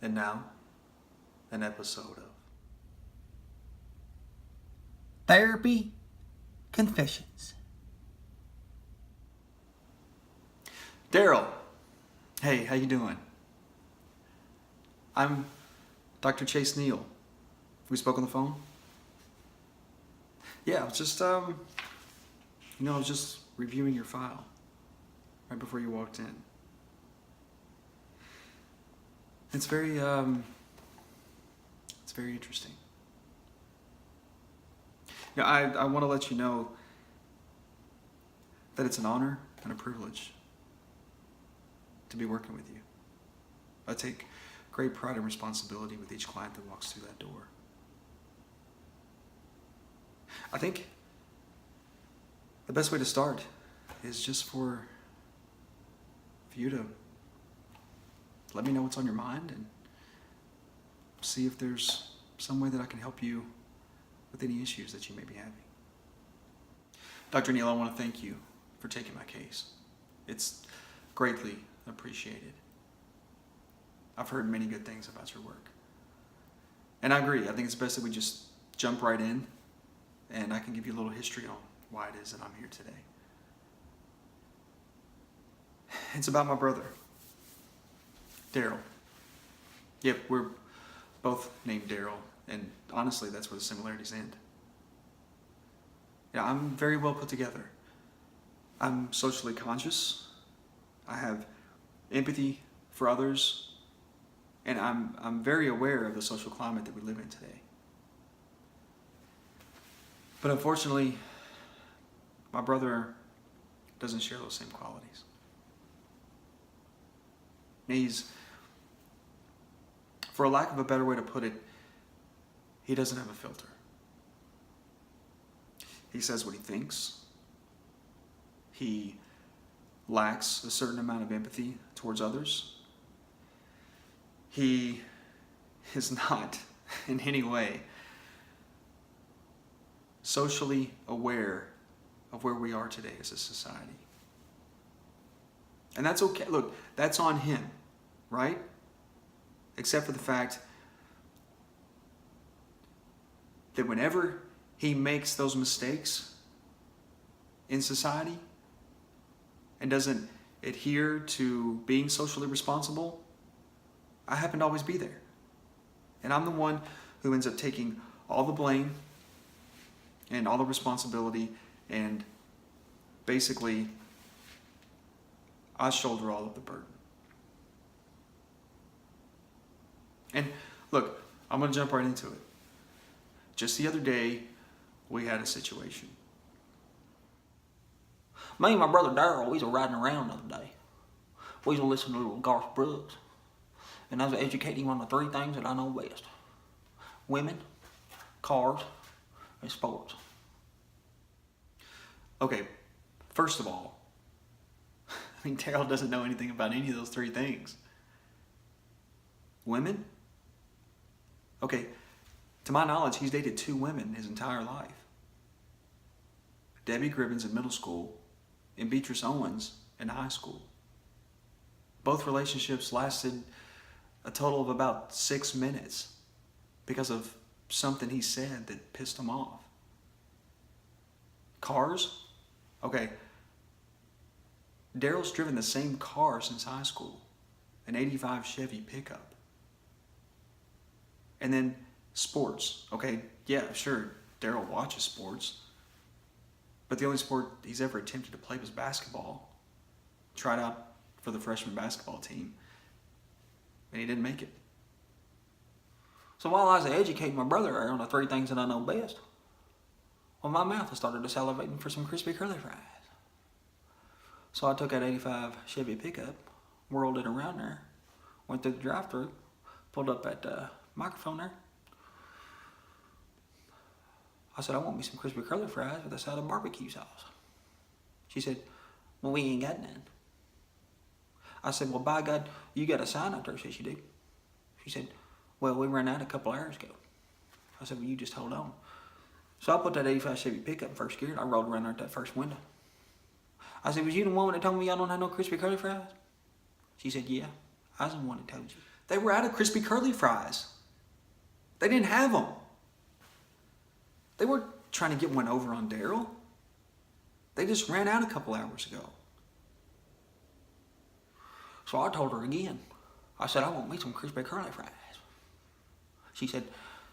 And now, an episode of Therapy Confessions. Daryl. Hey, how you doing? I'm Dr. Chase Neal. We spoke on the phone? Yeah, I was just, I was just reviewing your file right before you walked in. It's very interesting. Yeah, I want to let you know that it's an honor and a privilege to be working with you. I take great pride and responsibility with each client that walks through that door. I think the best way to start is just for you to let me know what's on your mind and see if there's some way that I can help you with any issues that you may be having. Dr. Neal, I want to thank you for taking my case. It's greatly appreciated. I've heard many good things about your work. And I agree. I think it's best that we just jump right in and I can give you a little history on why it is that I'm here today. It's about my brother, Daryl. Yep, we're both named Daryl, and honestly, that's where the similarities end. Yeah, I'm very well put together. I'm socially conscious. I have empathy for others, and I'm very aware of the social climate that we live in today. But unfortunately, my brother doesn't share those same qualities. He's, for a lack of a better way to put it, he doesn't have a filter. He says what he thinks. He lacks a certain amount of empathy towards others. He is not in any way socially aware of where we are today as a society. And that's okay. Look, that's on him, right? Except for the fact that whenever he makes those mistakes in society and doesn't adhere to being socially responsible, I happen to always be there. And I'm the one who ends up taking all the blame and all the responsibility, and basically I shoulder all of the burden. And look, I'm going to jump right into it. Just the other day, we had a situation. Me and my brother Darrell, we was riding around the other day. We was listening to little Garth Brooks. And I was educating him on the three things that I know best: women, cars, and sports. Okay, first of all, I mean, Daryl doesn't know anything about any of those three things. Women? Okay, to my knowledge, he's dated 2 women his entire life. Debbie Gribbins in middle school and Beatrice Owens in high school. Both relationships lasted a total of about 6 minutes because of something he said that pissed him off. Cars? Okay, Daryl's driven the same car since high school, an '85 Chevy pickup. And then sports. Okay, yeah, sure, Daryl watches sports, but the only sport he's ever attempted to play was basketball. Tried out for the freshman basketball team, and he didn't make it. So while I was educating my brother on the three things that I know best, well, my mouth had started to salivating for some crispy curly fries. So I took that '85 Chevy pickup, whirled it around there, went through the drive-thru, pulled up that microphone there. I said, I want me some crispy curly fries with a side of barbecue sauce. She said, well, we ain't got none. I said, well, by God, you got a sign out there? She said, you do. She said, well, we ran out a couple hours ago. I said, well, you just hold on. So I put that '85 Chevy pickup in first gear and I rolled around there at that first window. I said, was you the woman that told me y'all don't have no crispy curly fries? She said, yeah, I was the one that told you. They were out of crispy curly fries. They didn't have them. They weren't trying to get one over on Daryl. They just ran out a couple hours ago. So I told her again. I said, I want me some crispy curly fries. She said,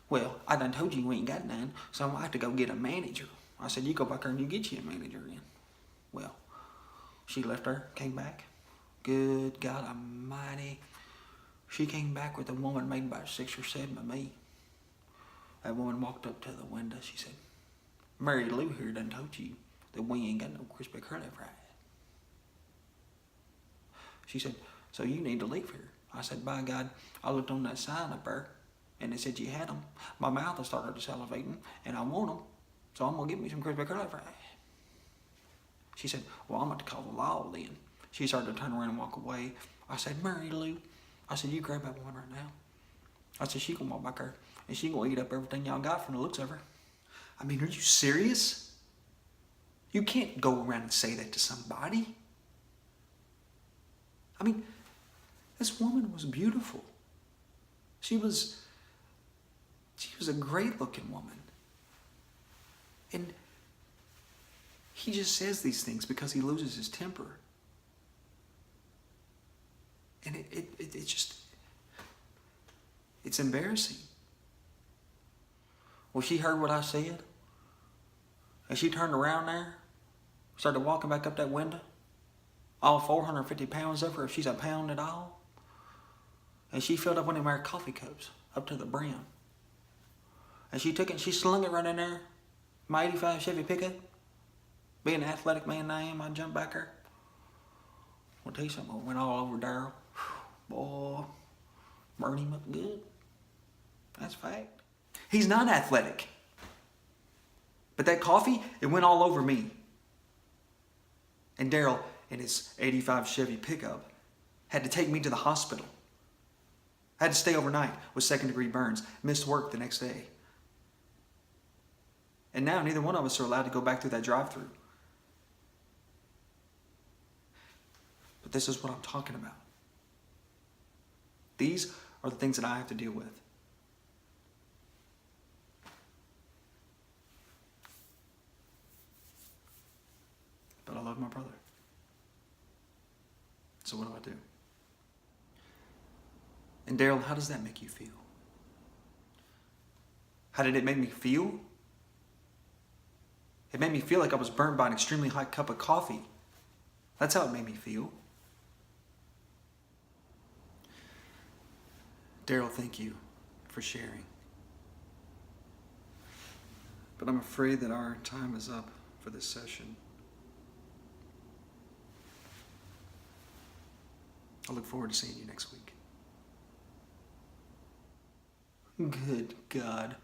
well, I done told you we ain't got none, so I'm gonna have to go get a manager. I said, you go back there and you get you a manager then. Well, she left her, came back. Good God Almighty. She came back with a woman made about 6 or 7 of me. That woman walked up to the window. She said, Mary Lou here done told you that we ain't got no crispy curly fries. She said, so you need to leave here. I said, by God, I looked on that sign up there and it said you had them. My mouth has started salivating and I want them. So I'm going to get me some crispy curly fries. She said, well, I'm going to call the law then. She started to turn around and walk away. I said, Mary Lou, I said, you grab that woman right now. I said, she going to walk back there and she going to eat up everything y'all got from the looks of her. I mean, are you serious? You can't go around and say that to somebody. I mean, this woman was beautiful. She was a great looking woman. And he just says these things because he loses his temper. And it just, it's embarrassing. Well, she heard what I said. And she turned around there, started walking back up that window. All 450 pounds of her, if she's a pound at all. And she filled up one of our coffee cups up to the brim. And she took it and she slung it right in there. My 85 Chevy pickup. Being an athletic man I am, I jumped back there. I'll tell you something, I went all over Darrell. Boy, burned him up good. That's a fact. He's not athletic. But that coffee, it went all over me. And Daryl, in his 85 Chevy pickup, had to take me to the hospital. I had to stay overnight with second-degree burns, missed work the next day. And now neither one of us are allowed to go back through that drive-thru. But this is what I'm talking about. These are the things that I have to deal with. But I love my brother. So what do? And Daryl, how does that make you feel? How did it make me feel? It made me feel like I was burned by an extremely hot cup of coffee. That's how it made me feel. Daryl, thank you for sharing. But I'm afraid that our time is up for this session. I look forward to seeing you next week. Good God.